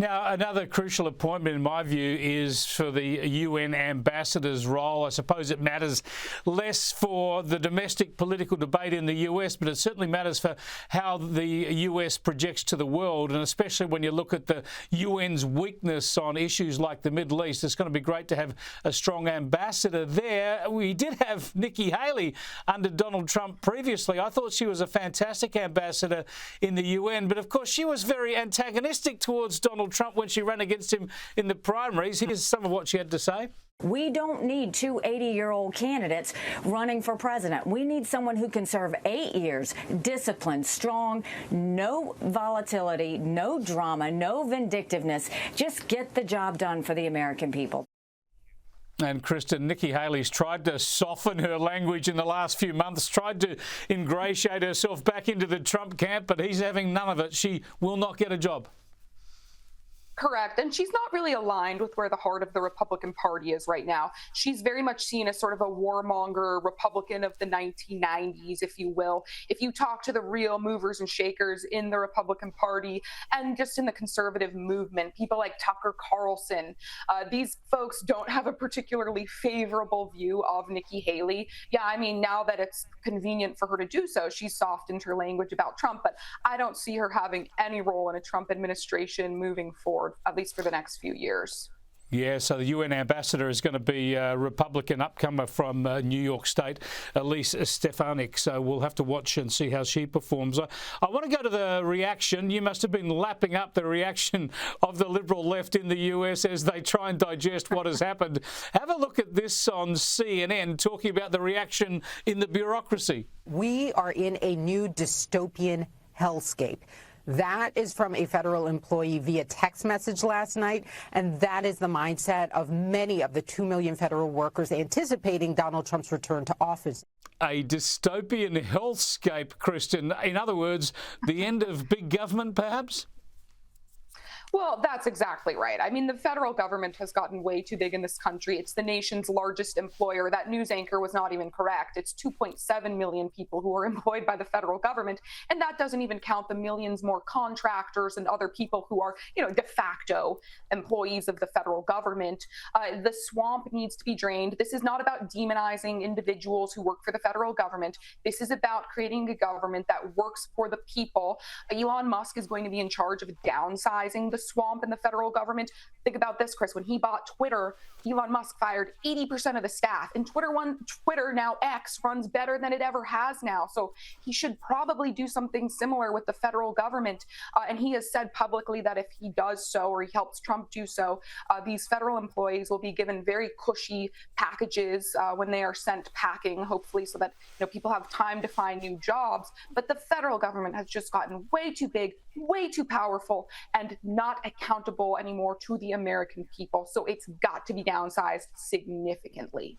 Now, another crucial appointment, in my view, is for the UN ambassador's role. I suppose it matters less for the domestic political debate in the US, but it certainly matters for how the US projects to the world, and especially when you look at the UN's weakness on issues like the Middle East. It's going to be great to have a strong ambassador there. We did have Nikki Haley under Donald Trump previously. I thought she was a fantastic ambassador in the UN, but of course she was very antagonistic towards Donald Trump when she ran against him in the primaries. Here's some of what she had to say. We don't need two 80-year-old candidates running for president. We need someone who can serve 8 years, disciplined, strong, no volatility, no drama, no vindictiveness. Just get the job done for the American people. And Kristin, Nikki Haley's tried to soften her language in the last few months, tried to ingratiate herself back into the Trump camp, but he's having none of it. She will not get a job. Correct. And she's not really aligned with where the heart of the Republican Party is right now. She's very much seen as sort of a warmonger Republican of the 1990s, if you will. If you talk to the real movers and shakers in the Republican Party and just in the conservative movement, people like Tucker Carlson, these folks don't have a particularly favorable view of Nikki Haley. Yeah, I mean, now that it's convenient for her to do so, she's softened her language about Trump, but I don't see her having any role in a Trump administration moving forward, at least for the next few years. Yeah, so the UN ambassador is going to be a Republican upcomer from New York State, Elise Stefanik. So we'll have to watch and see how she performs. I want to go to the reaction. You must have been lapping up the reaction of the Liberal left in the US as they try and digest what has happened. Have a look at this on CNN, talking about the reaction in the bureaucracy. We are in a new dystopian hellscape. That is from a federal employee via text message last night, and that is the mindset of many of the 2 million federal workers anticipating Donald Trump's return to office. A dystopian hellscape, Kristin. In other words, the end of big government, perhaps? Well, that's exactly right. I mean, the federal government has gotten way too big in this country. It's the nation's largest employer. That news anchor was not even correct. It's 2.7 million people who are employed by the federal government. And that doesn't even count the millions more contractors and other people who are, de facto employees of the federal government. The swamp needs to be drained. This is not about demonizing individuals who work for the federal government. This is about creating a government that works for the people. Elon Musk is going to be in charge of downsizing the swamp in the federal government. Think about this, Chris. When he bought Twitter, Elon Musk fired 80% of the staff, and Twitter, now X, runs better than it ever has now. So he should probably do something similar with the federal government. And he has said publicly that if he does so, or he helps Trump do so, these federal employees will be given very cushy packages when they are sent packing, hopefully, so that people have time to find new jobs. But the federal government has just gotten way too big, way too powerful, and not accountable anymore to the American people. So it's got to be downsized significantly.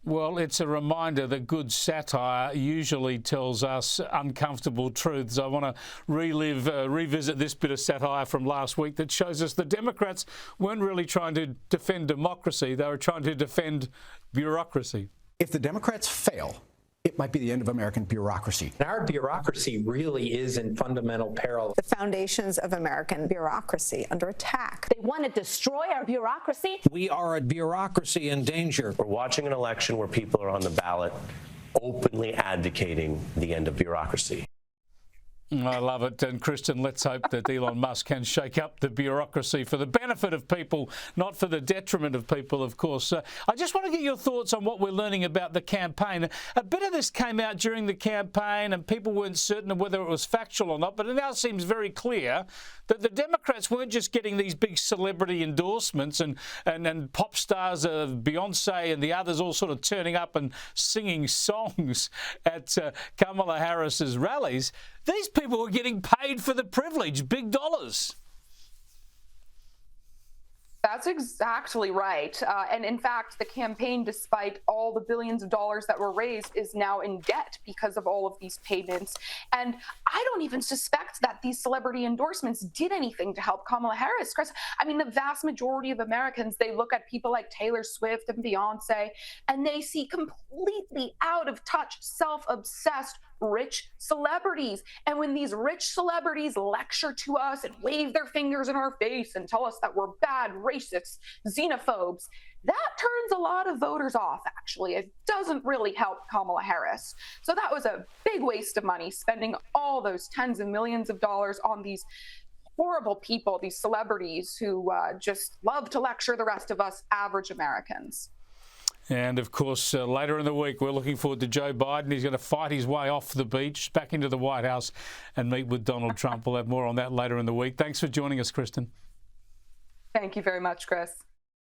Well, it's a reminder that good satire usually tells us uncomfortable truths. I want to revisit this bit of satire from last week that shows us the Democrats weren't really trying to defend democracy. They were trying to defend bureaucracy. If the Democrats fail, it might be the end of American bureaucracy. Our bureaucracy really is in fundamental peril. The foundations of American bureaucracy under attack. They want to destroy our bureaucracy. We are a bureaucracy in danger. We're watching an election where people are on the ballot openly advocating the end of bureaucracy. I love it. And Kristin, let's hope that Elon Musk can shake up the bureaucracy for the benefit of people, not for the detriment of people, of course. I just want to get your thoughts on what we're learning about the campaign. A bit of this came out during the campaign and people weren't certain of whether it was factual or not, but it now seems very clear that the Democrats weren't just getting these big celebrity endorsements and pop stars, Beyonce and the others all sort of turning up and singing songs at Kamala Harris's rallies. These people were getting paid for the privilege, big dollars. That's exactly right. And in fact, the campaign, despite all the billions of dollars that were raised, is now in debt because of all of these payments. And I don't even suspect that these celebrity endorsements did anything to help Kamala Harris. Chris, I mean, the vast majority of Americans, they look at people like Taylor Swift and Beyonce, and they see completely out of touch, self-obsessed rich celebrities. And when these rich celebrities lecture to us and wave their fingers in our face and tell us that we're bad, racists, xenophobes, that turns a lot of voters off, actually. It doesn't really help Kamala Harris. So that was a big waste of money, spending all those tens of millions of dollars on these horrible people, these celebrities who just love to lecture the rest of us average Americans. And, of course, later in the week, we're looking forward to Joe Biden. He's going to fight his way off the beach, back into the White House and meet with Donald Trump. We'll have more on that later in the week. Thanks for joining us, Kristin. Thank you very much, Chris.